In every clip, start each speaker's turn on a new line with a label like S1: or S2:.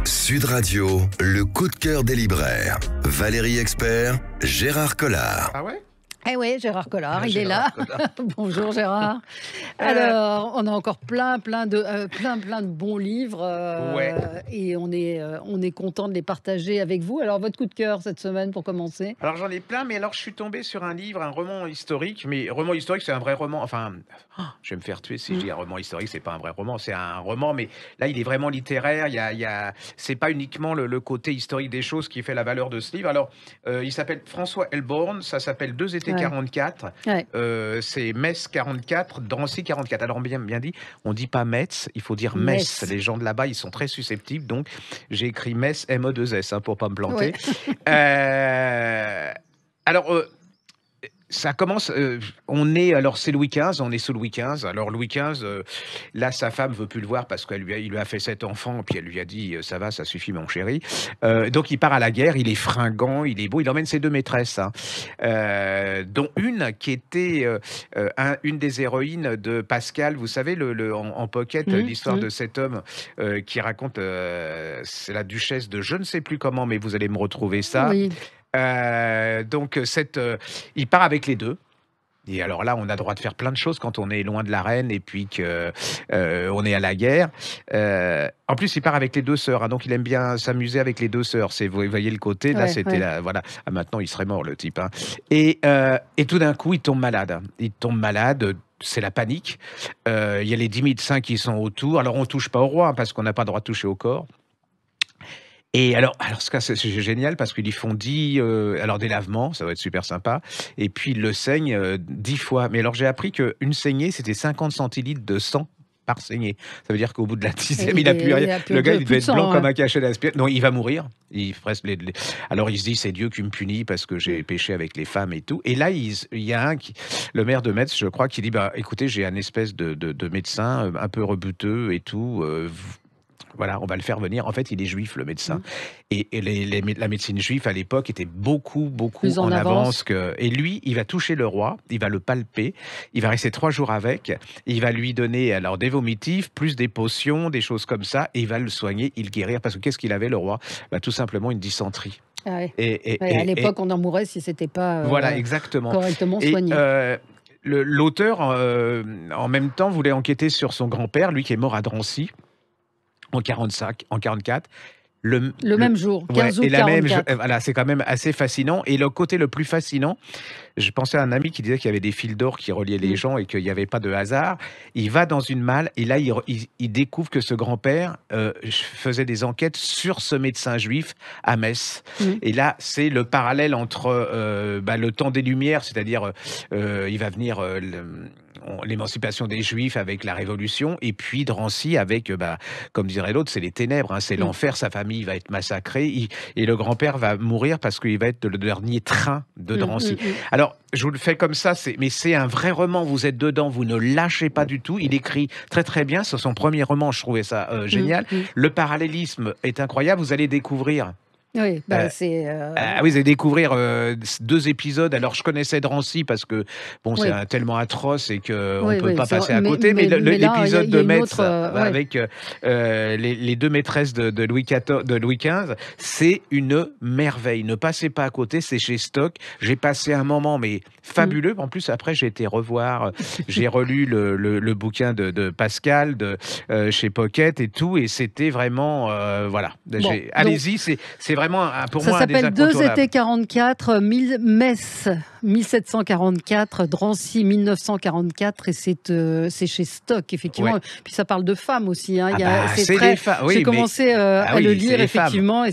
S1: Sud Radio, le coup de cœur des libraires. Valérie Expert, Gérard Collard.
S2: Ah ouais?
S3: Eh oui, Gérard Collard, il
S2: Gérard
S3: est là.
S2: Collard.
S3: Bonjour Gérard. Alors, on a encore plein de bons livres
S2: Ouais.
S3: et on est content de les partager avec vous. Alors, votre coup de cœur cette semaine pour commencer?
S2: Alors j'en ai plein, mais alors je suis tombé sur un livre, un roman historique. Mais roman historique, c'est un vrai roman. Enfin, je vais me faire tuer si je dis un roman historique, c'est pas un vrai roman, c'est un roman. Mais là, il est vraiment littéraire. C'est pas uniquement le côté historique des choses qui fait la valeur de ce livre. Alors, il s'appelle François Elborn. Ça s'appelle Deux étés 44.
S3: Ouais.
S2: C'est Metz 44, Drancy 44. Alors bien dit, on dit pas Metz, il faut dire Metz.
S3: Metz.
S2: Les gens de là-bas, ils sont très susceptibles. Donc, j'ai écrit Metz ME2S pour pas me planter.
S3: Ouais.
S2: Alors, ça commence. C'est Louis XV. On est sous Louis XV. Alors Louis XV, là, sa femme veut plus le voir parce qu'il lui a fait 7 enfants. Puis elle lui a dit, ça va, ça suffit, mon chéri. Donc il part à la guerre. Il est fringant, il est beau. Il emmène ses 2 maîtresses, hein, dont une qui était une des héroïnes de Pascal. Vous savez, en pocket, l'histoire de cet homme qui raconte. C'est la duchesse de je ne sais plus comment, mais vous allez me retrouver ça.
S3: Oui.
S2: Donc, il part avec les 2. Et alors là, on a droit de faire plein de choses quand on est loin de la reine et puis que on est à la guerre. En plus, il part avec les 2 sœurs, hein, donc il aime bien s'amuser avec les 2 sœurs. Vous voyez le côté, là, c'était voilà. Ah, maintenant, il serait mort, le type, hein. Et tout d'un coup, il tombe malade. C'est la panique. Il y a les 10 médecins qui sont autour. Alors, on touche pas au roi, hein, parce qu'on n'a pas le droit de toucher au corps. Et alors ce cas, c'est génial parce qu'ils lui font 10 des lavements, ça va être super sympa. Et puis ils le saignent 10 fois. Mais alors j'ai appris qu'une saignée, c'était 50 centilitres de sang par saignée. Ça veut dire qu'au bout de la 10e, il n'a plus rien. Le gars, il devait être blanc comme un cachet d'aspirine. Non, il va mourir. Alors il se dit, c'est Dieu qui me punit parce que j'ai péché avec les femmes et tout. Et là, il y a le maire de Metz, je crois, qui dit, écoutez, j'ai un espèce de médecin un peu rebuteux et tout. Voilà, on va le faire venir. En fait, il est juif, le médecin. Et la médecine juive, à l'époque, était beaucoup
S3: plus
S2: en avance que... Et lui, il va toucher le roi, il va le palper, il va rester 3 jours avec, il va lui donner alors des vomitifs, plus des potions, des choses comme ça, et il va le soigner, il guérir. Parce que qu'est-ce qu'il avait, le roi? Tout simplement une dysenterie.
S3: Ah ouais. À l'époque, on en mourait si c'était pas
S2: voilà, exactement.
S3: correctement soigné.
S2: L'auteur, en même temps, voulait enquêter sur son grand-père, lui qui est mort à Drancy, en 44. Le
S3: même jour, 15 août 44.
S2: Voilà, c'est quand même assez fascinant. Et le côté le plus fascinant, je pensais à un ami qui disait qu'il y avait des fils d'or qui reliaient les gens et qu'il n'y avait pas de hasard. Il va dans une malle et là, il découvre que ce grand-père faisait des enquêtes sur ce médecin juif à Metz. Et là, c'est le parallèle entre le temps des Lumières, c'est-à-dire il va venir... l'émancipation des Juifs avec la Révolution, et puis Drancy avec, comme dirait l'autre, c'est les ténèbres, hein, c'est l'enfer, sa famille va être massacrée, et le grand-père va mourir parce qu'il va être le dernier train de Drancy. Alors, je vous le fais comme ça, mais c'est un vrai roman, vous êtes dedans, vous ne lâchez pas du tout, il écrit très très bien, c'est son premier roman, je trouvais ça génial. Le parallélisme est incroyable, vous allez découvrir...
S3: Oui, c'est...
S2: oui, vous allez découvrir 2 épisodes. Alors, je connaissais Drancy parce que, c'est tellement atroce et qu'on ne peut pas passer à côté. Mais l'épisode de Metz avec les 2 maîtresses de Louis XV, c'est une merveille. Ne passez pas à côté, c'est chez Stock. J'ai passé un moment, mais fabuleux. En plus, après, j'ai été revoir, j'ai relu le bouquin de Pascal chez Pocket et tout. Et c'était vraiment... voilà.
S3: Bon,
S2: allez-y, c'est vraiment pour moi un des
S3: incontournables. Ça s'appelle 2 étés 44, Metz 1744, Drancy 1944, et c'est chez Stock, effectivement. Ouais. Puis ça parle de femmes aussi. Hein. J'ai commencé à le lire, effectivement.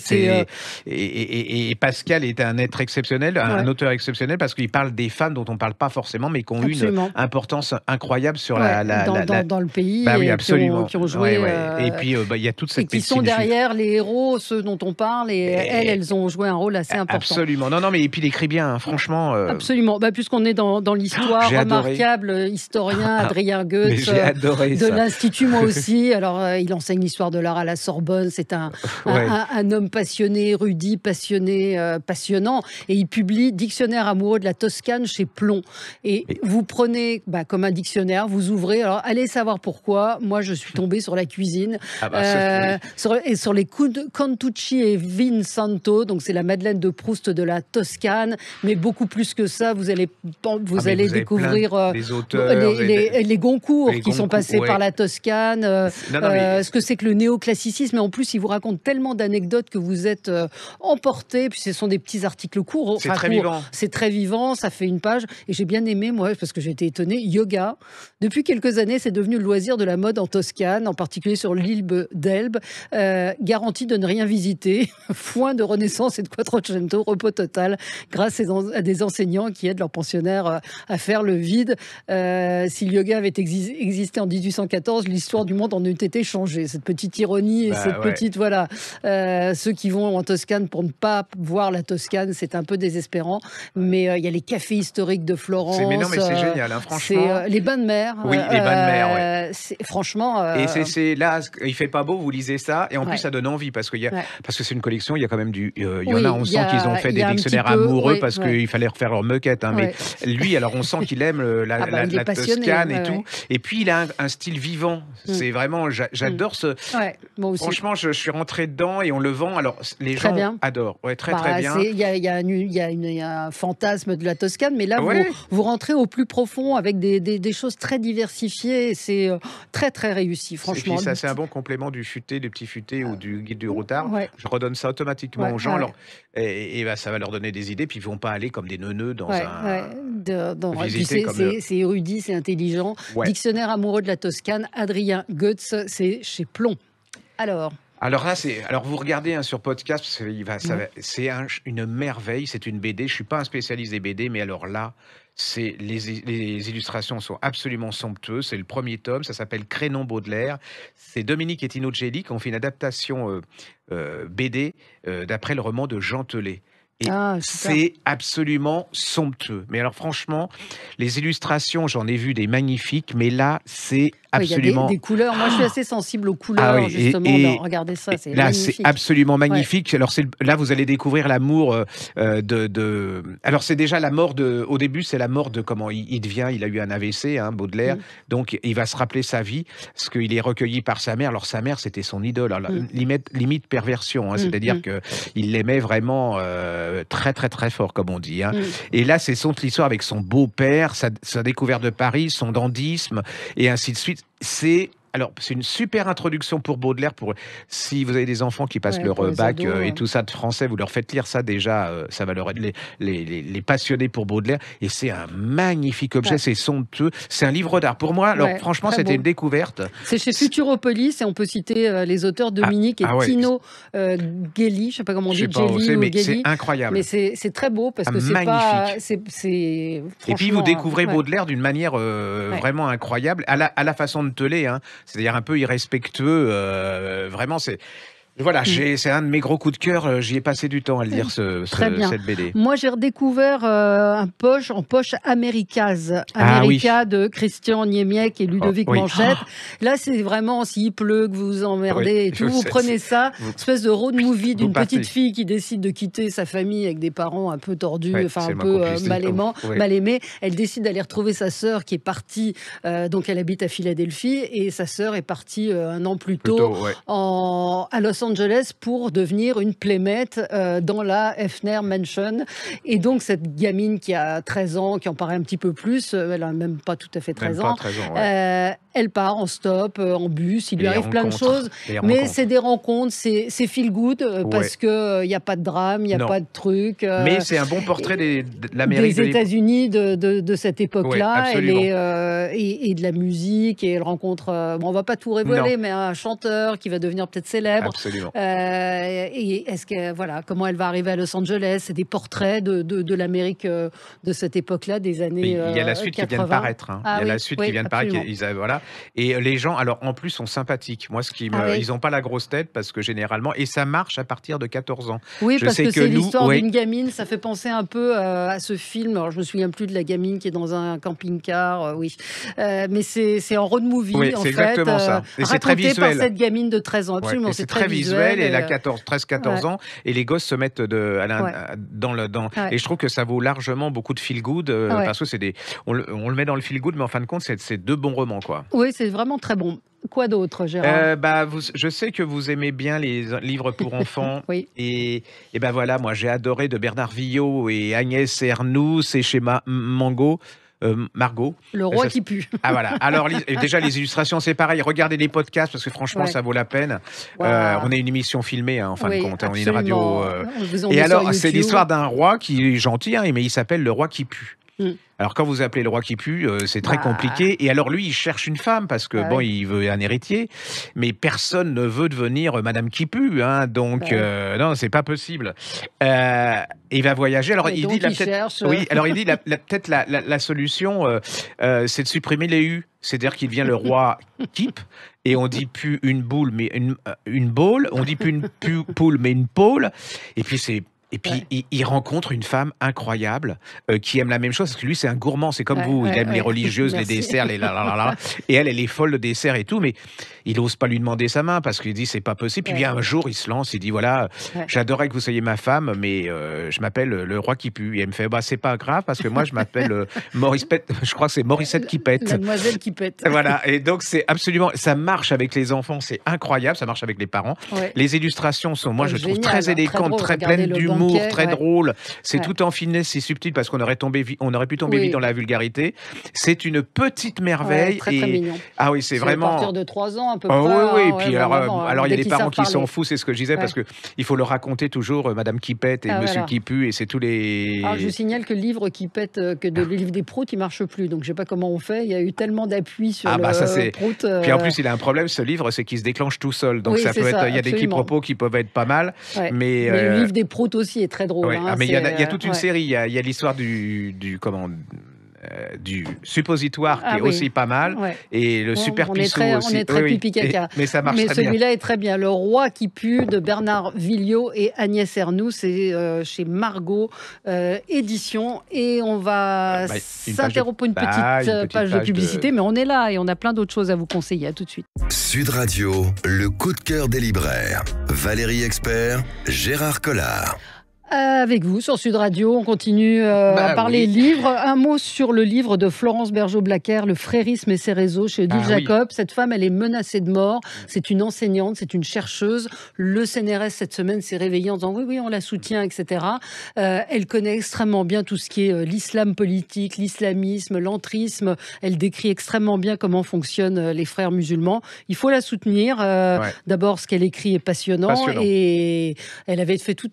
S2: Et Pascal est un être exceptionnel, un auteur exceptionnel, parce qu'il parle des femmes dont on ne parle pas forcément, mais qui ont eu une importance incroyable sur
S3: dans le pays,
S2: oui, absolument.
S3: Qui ont joué.
S2: Et puis, il y a toute cette
S3: et qui sont derrière les héros, ceux dont on parle, et elles ont joué un rôle assez important.
S2: Absolument. Non, mais et puis il écrit bien, hein, franchement.
S3: Absolument. Puisqu'on est dans l'histoire, remarquable historien Adrien Goetz de l'Institut, moi aussi. Alors, il enseigne l'histoire de l'art à la Sorbonne. C'est un homme passionné, érudit, passionné, passionnant. Et il publie Dictionnaire amoureux de la Toscane chez Plomb. Et vous prenez comme un dictionnaire, vous ouvrez. Alors, allez savoir pourquoi. Moi, je suis tombée sur la cuisine. Sur les Contucci et Vinsanto. Donc, c'est la Madeleine de Proust de la Toscane. Mais beaucoup plus que ça, vous allez découvrir
S2: les auteurs,
S3: les Goncourt qui sont passés par la Toscane, ce que c'est que le néoclassicisme. Et en plus, il vous raconte tellement d'anecdotes que vous êtes emporté. Puis ce sont des petits articles courts.
S2: C'est très vivant.
S3: C'est très vivant, ça fait une page. Et j'ai bien aimé, moi, parce que j'ai été étonnée, yoga. Depuis quelques années, c'est devenu le loisir de la mode en Toscane, en particulier sur l'île d'Elbe. Garantie de ne rien visiter. Foin de Renaissance et de Quattrocento, repos total, grâce à des enseignants qui aident leurs pensionnaires à faire le vide. Si le yoga avait existé en 1814, l'histoire du monde en eût été changée. Cette petite ironie et petite, ceux qui vont en Toscane pour ne pas voir la Toscane, c'est un peu désespérant. Mais il y a les cafés historiques de Florence.
S2: Mais c'est génial, hein, franchement.
S3: C'est les bains de mer.
S2: Oui, les bains de mer,
S3: franchement.
S2: Et c'est là, il fait pas beau, vous lisez ça, et en plus ça donne envie parce que c'est une collection, il y a quand même il y en a, on sent qu'ils ont fait des dictionnaires amoureux parce qu'il fallait refaire leur moquette. Hein, mais lui, alors on sent qu'il aime la Toscane et tout. Et puis il a un style vivant. C'est vraiment, j'adore ce.
S3: Moi aussi.
S2: Franchement, je suis rentré dedans et on le vend. Alors les gens adorent. Très bien.
S3: Il y a un fantasme de la Toscane, mais là vous rentrez au plus profond avec des choses très diversifiées. C'est très très réussi, franchement.
S2: Et puis ça, c'est un bon complément du petit futé ou du guide du routard. Je redonne ça automatiquement aux gens. Alors, et ça va leur donner des idées, puis ils vont pas aller comme des neuneux dans
S3: c'est érudit, c'est intelligent. Dictionnaire amoureux de la Toscane, Adrien Goetz, c'est chez Plomb. Alors
S2: là, vous regardez sur podcast, c'est une merveille, c'est une BD. Je suis pas un spécialiste des BD, mais alors là, les illustrations sont absolument somptueuses. C'est le premier tome, ça s'appelle Crénon Baudelaire. C'est Dominique et Tino Gelli qui ont fait une adaptation BD d'après le roman de Jean Telet. Et c'est absolument somptueux. Mais alors franchement, les illustrations, j'en ai vu des magnifiques, mais là, c'est absolument...
S3: Il y a des couleurs. Moi, je suis assez sensible aux couleurs, justement. Regardez ça, c'est
S2: là,
S3: magnifique.
S2: C'est absolument magnifique. Alors là, vous allez découvrir l'amour Alors, c'est déjà la mort de... Au début, c'est la mort de comment il devient... Il a eu un AVC, Baudelaire. Donc, il va se rappeler sa vie, parce qu'il est recueilli par sa mère. Alors, sa mère, c'était son idole. Alors, limite perversion. C'est-à-dire qu'il l'aimait vraiment... très très très fort comme on dit. Et là c'est son histoire avec son beau-père, sa découverte de Paris, son dandysme et ainsi de suite. C'est une super introduction pour Baudelaire. Si vous avez des enfants qui passent leur bac et tout ça de français, vous leur faites lire ça déjà, ça va les passionner pour Baudelaire. Et c'est un magnifique objet, c'est somptueux. C'est un livre d'art. Pour moi, alors franchement, c'était une découverte.
S3: C'est chez Futuropolis et on peut citer les auteurs Dominique et Tino Gelli. Je sais pas comment on dit, Gelli ou Gelli.
S2: C'est incroyable.
S3: Mais c'est très beau parce que c'est
S2: et puis vous découvrez Baudelaire d'une manière vraiment incroyable, à la façon de Telet. C'est-à-dire un peu irrespectueux, vraiment c'est... Voilà, c'est un de mes gros coups de cœur. J'y ai passé du temps à le lire, cette BD.
S3: Moi, j'ai redécouvert en poche Americas, de Christian Niemiec et Ludovic Manchette. Là, c'est vraiment, s'il pleut, que vous vous emmerdez et tout, vous prenez ça, espèce de road movie d'une petite fille qui décide de quitter sa famille avec des parents un peu tordus, un peu mal aimés. Elle décide d'aller retrouver sa sœur qui est partie, donc elle habite à Philadelphie, et sa sœur est partie un an plus tôt à Los Angeles pour devenir une playmate dans la Hefner Mansion. Et donc, cette gamine qui a 13 ans, qui en paraît un petit peu plus, elle n'a même pas tout à fait 13 ans, elle part en stop, en bus, il lui arrive plein de choses, mais c'est des rencontres, c'est feel good, parce qu'il n'y a pas de drame, il n'y a pas de truc.
S2: Mais c'est un bon portrait de l'Amérique
S3: des États-Unis de cette époque-là, et de la musique, et elle rencontre, on ne va pas tout révéler, mais un chanteur qui va devenir peut-être célèbre.
S2: Absolument.
S3: Et comment elle va arriver à Los Angeles, c'est des portraits de l'Amérique de cette époque-là, des années 80.
S2: Il y a la suite qui vient de paraître. Il y a la suite qui vient de paraître. Et les gens, alors en plus, sont sympathiques. Moi, ils n'ont pas la grosse tête parce que généralement, et ça marche à partir de 14 ans.
S3: Oui, parce que c'est l'histoire d'une gamine. Ça fait penser un peu à ce film. Alors, je me souviens plus de la gamine qui est dans un camping-car. Oui, mais c'est en road movie.
S2: Oui, c'est exactement ça. Et c'est très visuel.
S3: Par cette gamine de 13 ans. Absolument, c'est très visuel.
S2: Et elle a 13-14 ans. Et les gosses se mettent dans le. Et je trouve que ça vaut largement beaucoup de feel good parce que on le met dans le feel good, mais en fin de compte, c'est 2 bons romans, quoi.
S3: Oui, c'est vraiment très bon. Quoi d'autre, Gérard?
S2: Je sais que vous aimez bien les livres pour enfants.
S3: Oui.
S2: Et ben voilà, moi j'ai adoré de Bernard Villot et Agnès Ernoux, c'est chez Margot.
S3: Le roi qui pue.
S2: Ah voilà. Alors déjà les illustrations c'est pareil. Regardez les podcasts parce que franchement ça vaut la peine.
S3: Wow.
S2: On est une émission filmée en fin de compte.
S3: Absolument.
S2: On est une radio. Et alors c'est l'histoire d'un roi qui est gentil, mais il s'appelle le roi qui pue. Alors quand vous appelez le roi qui pue, c'est très compliqué. Et alors lui, il cherche une femme parce que il veut un héritier, mais personne ne veut devenir Madame qui pue, hein. Donc non, c'est pas possible. Il va voyager. Alors il dit peut-être la solution, c'est de supprimer les U. C'est-à-dire qu'il devient le roi Kip et on dit plus une boule mais une boule. On dit plus une poule mais une pôle. Et puis il rencontre une femme incroyable qui aime la même chose, parce que lui, c'est un gourmand, c'est comme vous, il aime les religieuses, les desserts, les et elle est folle de desserts et tout, mais il n'ose pas lui demander sa main, parce qu'il dit, c'est pas possible. Puis bien un jour, il se lance, il dit, voilà, j'adorerais que vous soyez ma femme, mais je m'appelle le roi qui pue. Et elle me fait, c'est pas grave, parce que moi, je m'appelle je crois que c'est Morissette qui pète.
S3: Mademoiselle qui pète.
S2: Voilà, et donc c'est absolument, ça marche avec les enfants, c'est incroyable, ça marche avec les parents. Les illustrations sont, moi, je trouve très élégantes, très pleines d'humour. Très drôle, c'est tout en finesse, c'est subtil parce qu'on aurait pu tomber vite dans la vulgarité. C'est une petite merveille.
S3: Très mignon.
S2: Ah oui, c'est vraiment.
S3: À partir de 3 ans, à peu près.
S2: Oui. Et puis alors il y a des parents qui s'en foutent, c'est ce que je disais, parce que il faut leur raconter toujours Madame qui pète et Monsieur qui pue, et c'est tous les.
S3: Alors je vous signale que le livre qui pète, que le livre des proutes, il marche plus. Donc je sais pas comment on fait. Il y a eu tellement d'appui sur le prout.
S2: Puis en plus, il a un problème, ce livre, c'est qu'il se déclenche tout seul. Donc ça peut être. Il y a des quiproquos qui peuvent être pas mal, mais
S3: le livre des proutes aussi est très drôle.
S2: Mais il y a toute une série. Il y a l'histoire du suppositoire qui est aussi pas mal, et le super pissou aussi.
S3: On est très pipi caca.
S2: Mais ça marche très bien.
S3: Mais celui-là est très bien. Le roi qui pue de Bernard Villot et Agnès Ernoux, c'est chez Margot Édition. Et on va s'interrompre une petite page de publicité, mais on est là et on a plein d'autres choses à vous conseiller. À tout de suite.
S1: Sud Radio, le coup de cœur des libraires. Valérie Expert, Gérard Collard.
S3: Avec vous sur Sud Radio, on continue à parler livres. Un mot sur le livre de Florence Bergeaud-Blacker, Le frérisme et ses réseaux, chez Odile Jacob. Cette femme, elle est menacée de mort. C'est une enseignante, c'est une chercheuse. Le CNRS, cette semaine, s'est réveillé en disant oui, on la soutient, etc. Elle connaît extrêmement bien tout ce qui est l'islam politique, l'islamisme, l'entrisme. Elle décrit extrêmement bien comment fonctionnent les frères musulmans. Il faut la soutenir. D'abord, ce qu'elle écrit est passionnant. Et elle avait fait tout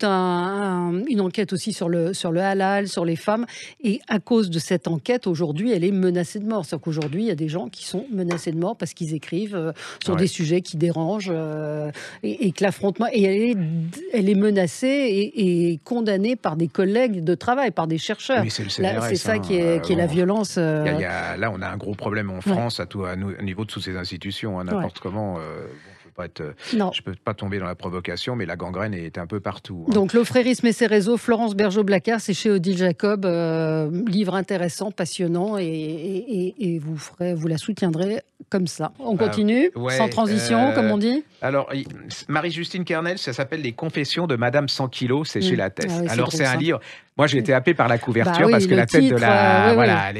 S3: une enquête aussi sur le halal, sur les femmes. Et à cause de cette enquête, aujourd'hui, elle est menacée de mort. C'est-à-dire qu'aujourd'hui, il y a des gens qui sont menacés de mort parce qu'ils écrivent sur des sujets qui dérangent et que l'affrontement... Et elle est menacée et condamnée par des collègues de travail, par des chercheurs.
S2: Oui, c'est le CNRS,
S3: c'est ça qui est la violence.
S2: Là, on a un gros problème en France au niveau de toutes ces institutions. N'importe comment... je ne peux pas tomber dans la provocation, mais la gangrène est un peu partout.
S3: Donc, Le frérisme et ses réseaux, Florence Bergeaud-Blacker, c'est chez Odile Jacob. Livre intéressant, passionnant, et vous la soutiendrez comme ça. On continue, sans transition, comme on dit.
S2: Alors, Marie-Justine Kernel, ça s'appelle Les Confessions de Madame 100 kilos, c'est chez Lattès. Alors, c'est un livre... Moi, j'ai été happé par la couverture parce que la tête de la...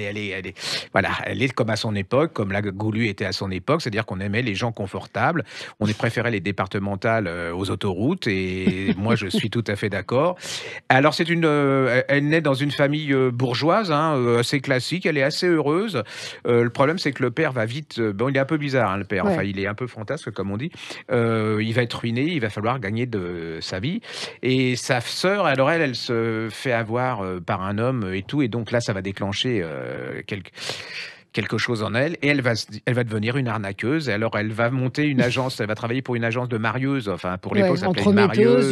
S2: Elle est comme à son époque, comme la Goulue était à son époque, c'est-à-dire qu'on aimait les gens confortables, on préférait les départementales aux autoroutes, et moi, je suis tout à fait d'accord. Alors, elle naît dans une famille bourgeoise, assez classique, elle est assez heureuse. Le problème, c'est que le père va vite... il est un peu bizarre, le père, enfin, il est un peu fantasque, comme on dit. Il va être ruiné, il va falloir gagner de sa vie. Et sa sœur, alors elle se fait avoir par un homme et tout, et donc là ça va déclencher quelque chose en elle, et elle va devenir une arnaqueuse. Et alors elle va monter une agence, elle va travailler pour une agence de marieuses, enfin pour l'époque ça s'appelait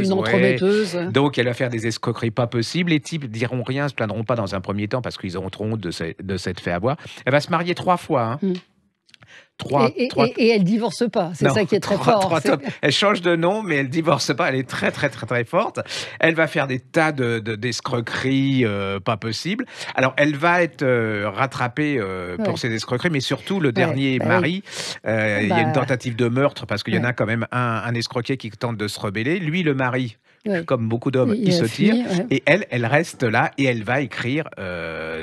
S3: une entremetteuse.
S2: Donc elle va faire des escroqueries pas possibles, les types diront rien, se plaindront pas dans un premier temps parce qu'ils auront trop honte de s'être fait avoir. Elle va se marier 3 fois,
S3: Et elle divorce pas, c'est ça qui est très fort.
S2: Elle change de nom, mais elle divorce pas. Elle est très très très très forte. Elle va faire des tas d'escroqueries pas possibles. Alors elle va être rattrapée pour ses escroqueries, mais surtout le dernier mari. Il y a une tentative de meurtre parce qu'il y en a quand même un escroquet qui tente de se rebeller. Lui, le mari. Comme beaucoup d'hommes, il se tire. Et elle reste là et elle va écrire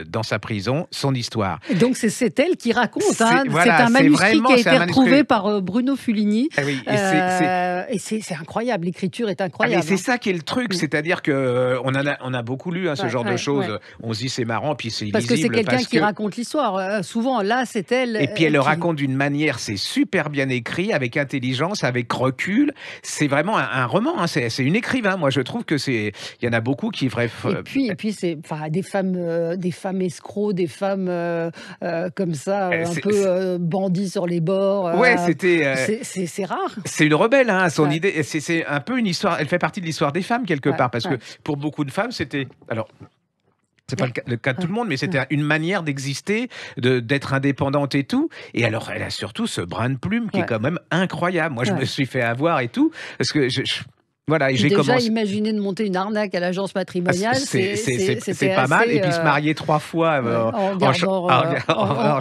S2: dans sa prison son histoire.
S3: Et donc c'est elle qui raconte. C'est un manuscrit qui a été retrouvé par Bruno Fulini. Et c'est incroyable, l'écriture est incroyable.
S2: C'est ça qui est le truc, c'est-à-dire qu'on a beaucoup lu ce genre de choses. On se dit c'est marrant, puis c'est illisible.
S3: Parce que c'est quelqu'un qui raconte l'histoire. Souvent, là, c'est elle.
S2: Et puis elle le raconte d'une manière, c'est super bien écrit, avec intelligence, avec recul. C'est vraiment un roman, c'est une écrivain. Moi, je trouve que il y en a beaucoup qui feraient.
S3: Et puis c'est des femmes escrocs, des femmes comme ça, un peu bandits sur les bords. C'est rare.
S2: C'est une rebelle, son idée. C'est un peu une histoire. Elle fait partie de l'histoire des femmes quelque part, parce que pour beaucoup de femmes, c'était c'est pas le cas de tout le monde, mais c'était une manière d'exister, d'être indépendante et tout. Et alors, elle a surtout ce brin de plume qui est quand même incroyable. Moi, je me suis fait avoir et tout, parce que voilà,
S3: j'ai déjà imaginé de monter une arnaque à l'agence matrimoniale.
S2: C'est pas mal. Et puis se marier 3 fois en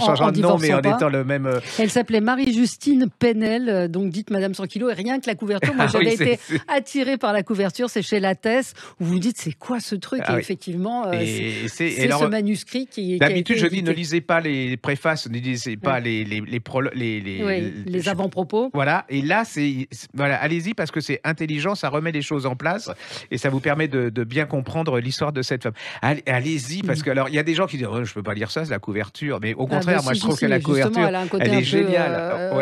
S2: changeant de nom, mais en étant le même.
S3: Elle s'appelait Marie-Justine Penel, donc dite Madame 100 kilos. Et rien que la couverture, moi j'avais été attirée par la couverture. C'est chez Lattès où vous vous dites c'est quoi ce truc. Et effectivement, c'est ce manuscrit qui.
S2: D'habitude, je dis ne lisez pas les préfaces, ne lisez pas les
S3: avant-propos.
S2: Voilà. Et là, allez-y parce que c'est intelligent, ça remet les choses en place et ça vous permet de bien comprendre l'histoire de cette femme. Allez-y, parce que alors il y a des gens qui disent je peux pas lire ça, c'est la couverture, mais au contraire, moi je trouve que la couverture, elle est géniale.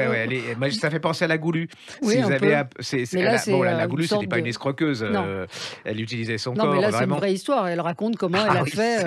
S2: Moi, ça fait penser à la Goulue.
S3: Oui,
S2: la Goulue, c'était pas une escroqueuse, elle utilisait son corps.
S3: Non, mais là c'est une vraie histoire. Elle raconte comment elle a fait.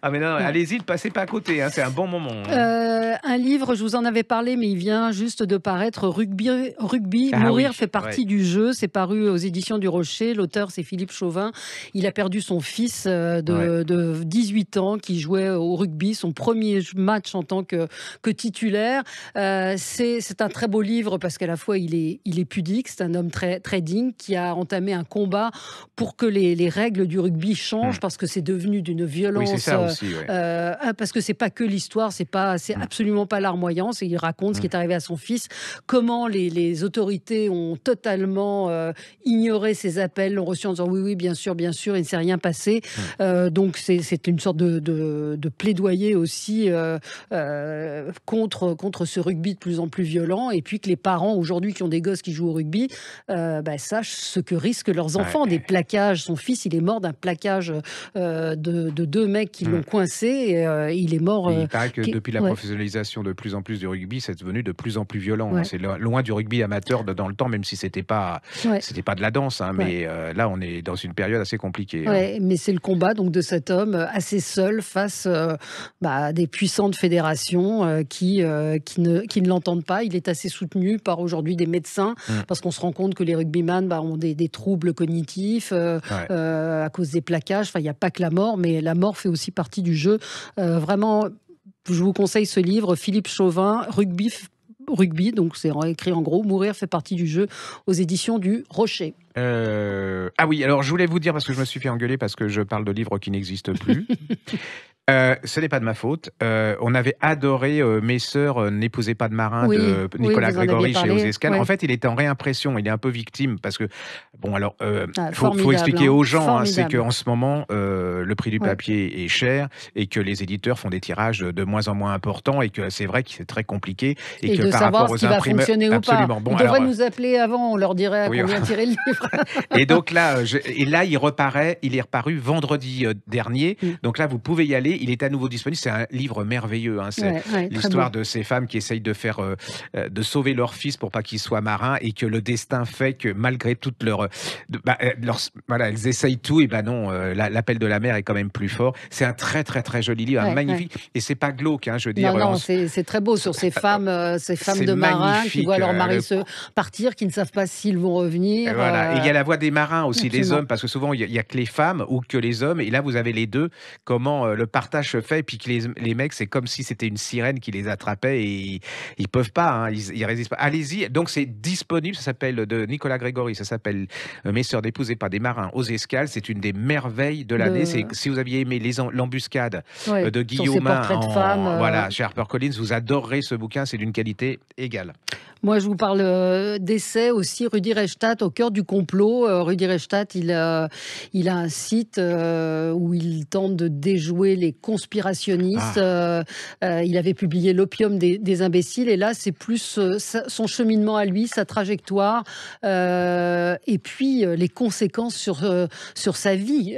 S2: Ah mais non, allez-y, ne passez pas à côté. C'est un bon moment.
S3: Un livre, je vous en avais parlé, mais il vient juste de paraître. Rugby, mourir fait partie du jeu. C'est paru aux éditions du Rocher. L'auteur, c'est Philippe Chauvin. Il a perdu son fils de 18 ans qui jouait au rugby, son premier match en tant que titulaire. C'est un très beau livre parce qu'à la fois, il est pudique. C'est un homme très, très digne qui a entamé un combat pour que les règles du rugby changent parce que c'est devenu d'une violence.
S2: Oui, c'est ça aussi,
S3: parce que c'est pas que l'histoire, c'est absolument pas larmoyance. Et il raconte ce qui est arrivé à son fils, comment les autorités ont totalement ignorer ses appels, l'ont reçu en disant oui, bien sûr, il ne s'est rien passé. Donc c'est une sorte de plaidoyer aussi contre ce rugby de plus en plus violent, et puis que les parents aujourd'hui qui ont des gosses qui jouent au rugby sachent ce que risquent leurs enfants. Des plaquages, son fils il est mort d'un plaquage de 2 mecs qui l'ont coincé, et il est mort.
S2: Il paraît que depuis la professionnalisation de plus en plus du rugby, c'est devenu de plus en plus violent. C'est loin du rugby amateur dans le temps, même si c'était pas de la danse, mais là on est dans une période assez compliquée.
S3: Mais c'est le combat donc de cet homme assez seul face à des puissantes fédérations qui ne l'entendent pas. Il est assez soutenu par aujourd'hui des médecins parce qu'on se rend compte que les rugbyman ont des troubles cognitifs à cause des plaquages. Enfin, il n'y a pas que la mort, mais la mort fait aussi partie du jeu. Vraiment, je vous conseille ce livre, Philippe Chauvin, Rugby, donc c'est écrit en gros, mourir fait partie du jeu, aux éditions du Rocher.
S2: Ah oui, alors je voulais vous dire, parce que je me suis fait engueuler parce que je parle de livres qui n'existent plus. Ce n'est pas de ma faute. On avait adoré Mes sœurs n'épousaient pas de marin de Nicolas Grégory chez Osescan. En fait, il était en réimpression. Il est un peu victime parce que, faut expliquer aux gens, c'est qu'en ce moment, le prix du papier est cher et que les éditeurs font des tirages de moins en moins importants et que c'est vrai que c'est très et que
S3: de
S2: par
S3: savoir
S2: rapport
S3: ce qui
S2: aux
S3: va
S2: imprimeurs,
S3: fonctionner ou pas.
S2: Bon,
S3: ils devraient nous appeler avant, on leur dirait à combien tirer le livre.
S2: Et donc là, il est reparu vendredi dernier. Donc là, vous pouvez y aller. Il est à nouveau disponible. C'est un livre merveilleux. C'est l'histoire de ces femmes qui essayent de sauver leur fils pour pas qu'il soit marin, et que le destin fait que malgré toutes elles essayent tout, et non, l'appel de la mer est quand même plus fort. C'est un très très très joli livre, magnifique. Et c'est pas glauque, je veux dire.
S3: Non, c'est très beau sur ces femmes de marins qui voient leur mari se partir, qui ne savent pas s'ils vont revenir.
S2: Voilà. Et il y a la voix des marins aussi, des hommes, parce que souvent il y a que les femmes ou que les hommes. Et là, vous avez les deux. Comment le partage se fait, et puis que les mecs, c'est comme si c'était une sirène qui les attrapait, et ils peuvent pas, hein, ils résistent pas. Allez-y, donc c'est disponible, ça s'appelle, de Nicolas Grégory, ça s'appelle Mes sœurs d'épousés par des marins aux escales. C'est une des merveilles de l'année. Si vous aviez aimé l'embuscade de Guillaume voilà, chez HarperCollins, vous adorerez ce bouquin, c'est d'une qualité égale.
S3: Moi, je vous parle d'essai aussi. Rudi Reichstadt, au cœur du complot. Rudi Reichstadt, il a un site où il tente de déjouer les conspirationnistes. Il avait publié L'opium des imbéciles. Et là, c'est plus son cheminement à lui, sa trajectoire, et puis les conséquences sur sa vie.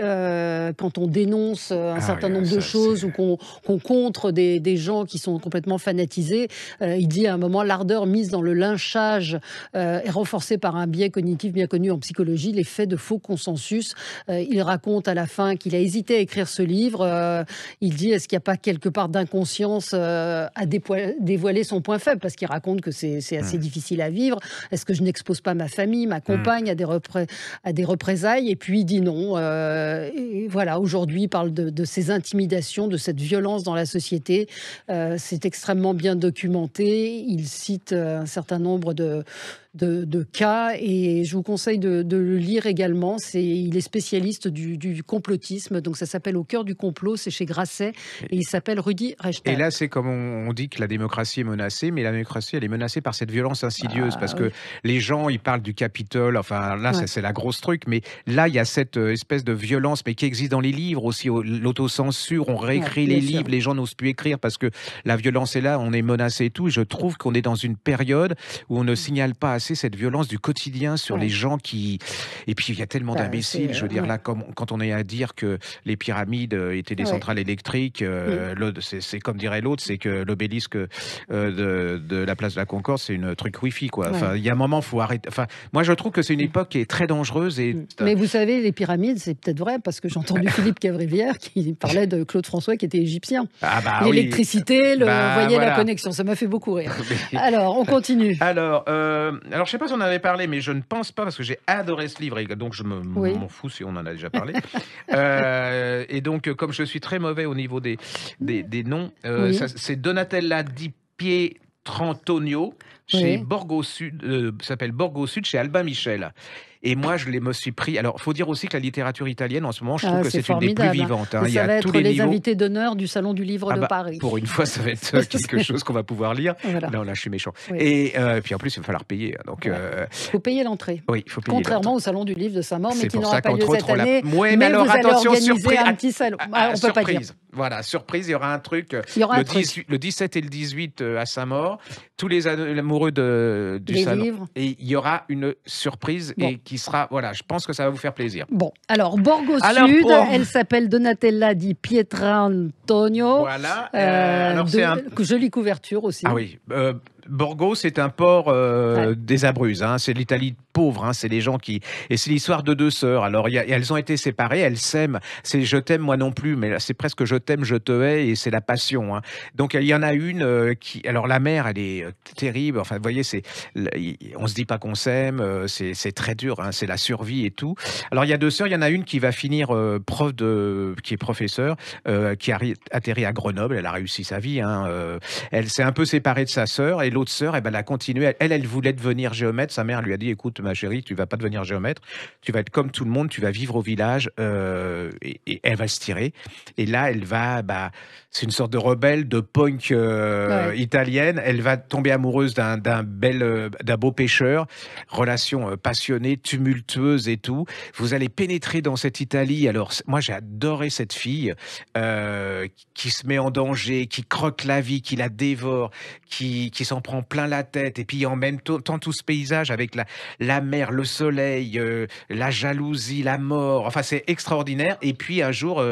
S3: Quand on dénonce un certain nombre de choses, ou qu'on contre des gens qui sont complètement fanatisés, il dit à un moment, l'ardeur mise dans le lynchage est renforcée par un biais cognitif bien connu en psychologie, l'effet de faux consensus. Il raconte à la fin qu'il a hésité à écrire ce livre. Il dit, est-ce qu'il n'y a pas quelque part d'inconscience à dévoiler son point faible, parce qu'il raconte que c'est assez difficile à vivre. Est-ce que je n'expose pas ma famille, ma compagne à des représailles? Et puis il dit non. Et voilà, aujourd'hui, il parle de ces intimidations, de cette violence dans la société. C'est extrêmement bien documenté. Il cite un certain nombre de cas, et je vous conseille de le lire également. Il est spécialiste du complotisme, donc ça s'appelle Au cœur du complot, c'est chez Grasset, et il s'appelle Rudi Reichstadt.
S2: Et là, c'est comme on dit que la démocratie est menacée, mais la démocratie, elle est menacée par cette violence insidieuse, parce que les gens, ils parlent du Capitole, enfin là, c'est la grosse truc, mais là, il y a cette espèce de violence, mais qui existe dans les livres aussi, l'autocensure, on réécrit les livres, les gens n'osent plus écrire parce que la violence est là, on est menacé et tout, et je trouve qu'on est dans une période où on ne signale pas assez cette violence du quotidien sur les gens qui... Et puis il y a tellement d'imbéciles, je veux dire, là, quand on est à dire que les pyramides étaient des centrales électriques, c'est comme dirait l'autre, c'est que l'obélisque de la place de la Concorde, c'est une truc Wi-Fi, quoi. Enfin, il y a un moment, il faut arrêter. Enfin, moi, je trouve que c'est une époque qui est très dangereuse.
S3: Mais vous savez, les pyramides, c'est peut-être vrai, parce que j'ai entendu Philippe Cavrivière qui parlait de Claude François qui était égyptien. L'électricité, vous voyez la connexion, ça m'a fait beaucoup rire. Alors, on continue.
S2: Alors, je sais pas si on en avait parlé, mais je ne pense pas, parce que j'ai adoré ce livre, et donc je m'en fous si on en a déjà parlé. Et donc, comme je suis très mauvais au niveau des noms, c'est Donatella Di Pietrantonio, chez Borgo Sud, s'appelle Borgo Sud, chez Albin Michel. Et moi, je me suis pris... Alors, il faut dire aussi que la littérature italienne, en ce moment, je trouve que c'est une des plus vivantes. Hein.
S3: Ça va être les invités d'honneur du Salon du Livre de Paris.
S2: Pour une fois, ça va être quelque chose qu'on va pouvoir lire. Voilà. Non, là, je suis méchant. Oui. Et puis, en plus, il va falloir payer. Donc,
S3: faut payer l'entrée.
S2: Oui, il faut payer.
S3: Contrairement au Salon du Livre de Saint-Maur, mais qui n'aura pas lieu cette année.
S2: Oui, mais alors, attention, surprise.
S3: Un petit salon. On peut pas dire.
S2: Voilà, surprise, il y aura un truc. Le 17 et le 18 à Saint-Maur. Tous les amoureux du salon. Livres. Et il y aura une surprise et qui sera... Voilà, je pense que ça va vous faire plaisir.
S3: Bon, alors, Borgo Sud, elle s'appelle Donatella Di Pietrantonio.
S2: Voilà.
S3: Jolie couverture aussi.
S2: Ah oui. Borgo, c'est un port des Abruzzes. Hein. C'est l'Italie pauvre. Hein. C'est les gens qui... Et c'est l'histoire de deux sœurs. Alors, elles ont été séparées. Elles s'aiment. C'est je t'aime, moi non plus. Mais c'est presque je t'aime, je te hais. Et c'est la passion. Hein. Donc, il y en a une qui... Alors, la mère, elle est terrible. Enfin, vous voyez, on se dit pas qu'on s'aime. C'est très dur. Hein. C'est la survie et tout. Alors, il y a deux sœurs. Il y en a une qui va finir qui est professeure, qui atterrit à Grenoble. Elle a réussi sa vie. Hein. Elle s'est un peu séparée de sa sœur. Et l'autre sœur, elle a continué. Elle voulait devenir géomètre. Sa mère lui a dit, écoute, ma chérie, tu vas pas devenir géomètre. Tu vas être comme tout le monde. Tu vas vivre au village. Et elle va se tirer. Et là, elle va... c'est une sorte de rebelle, de punk italienne. Elle va tomber amoureuse d'un beau pêcheur. Relation passionnée, tumultueuse et tout. Vous allez pénétrer dans cette Italie. Alors, moi, j'ai adoré cette fille qui se met en danger, qui croque la vie, qui la dévore, qui s'en prend plein la tête, et puis en même temps tout ce paysage avec la mer, le soleil, la jalousie, la mort, enfin c'est extraordinaire. Et puis un jour,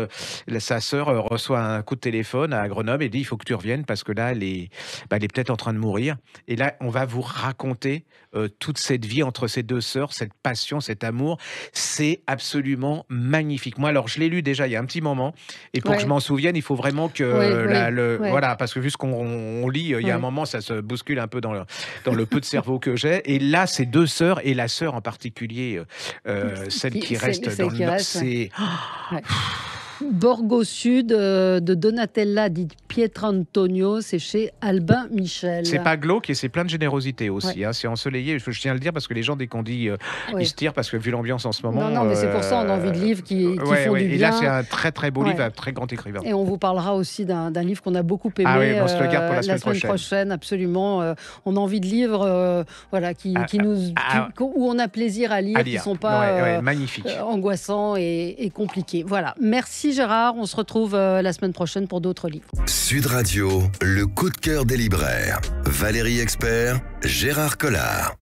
S2: sa sœur reçoit un coup de téléphone à Grenoble et dit il faut que tu reviennes parce que là elle est peut-être en train de mourir. Et là on va vous raconter toute cette vie entre ces deux sœurs, cette passion, cet amour. C'est absolument magnifique. Moi alors je l'ai lu déjà il y a un petit moment, et pour que je m'en souvienne il faut vraiment que voilà, parce que vu ce qu'on lit, il y a un moment ça se bouscule un peu dans le peu de cerveau que j'ai. Et là, ces deux sœurs, et la sœur en particulier, celle qui reste dans le Nord, c'est...
S3: Borgo Sud de Donatella di Pietrantonio, c'est chez Albin Michel.
S2: C'est pas glauque et c'est plein de générosité aussi. C'est ensoleillé. Je tiens à le dire parce que les gens, dès qu'on dit ils se tirent, parce que vu l'ambiance en ce moment.
S3: Non, mais c'est pour ça on a envie de livres qui font du bien.
S2: Et là, c'est un très très beau livre, un très grand écrivain.
S3: Et on vous parlera aussi d'un livre qu'on a beaucoup aimé.
S2: On se le garde pour la semaine
S3: prochaine. Absolument. On a envie de livres où on a plaisir à lire, qui ne sont pas angoissants et compliqués. Voilà. Merci Gérard. On se retrouve la semaine prochaine pour d'autres livres.
S1: Sud Radio, le coup de cœur des libraires. Valérie Expert, Gérard Collard.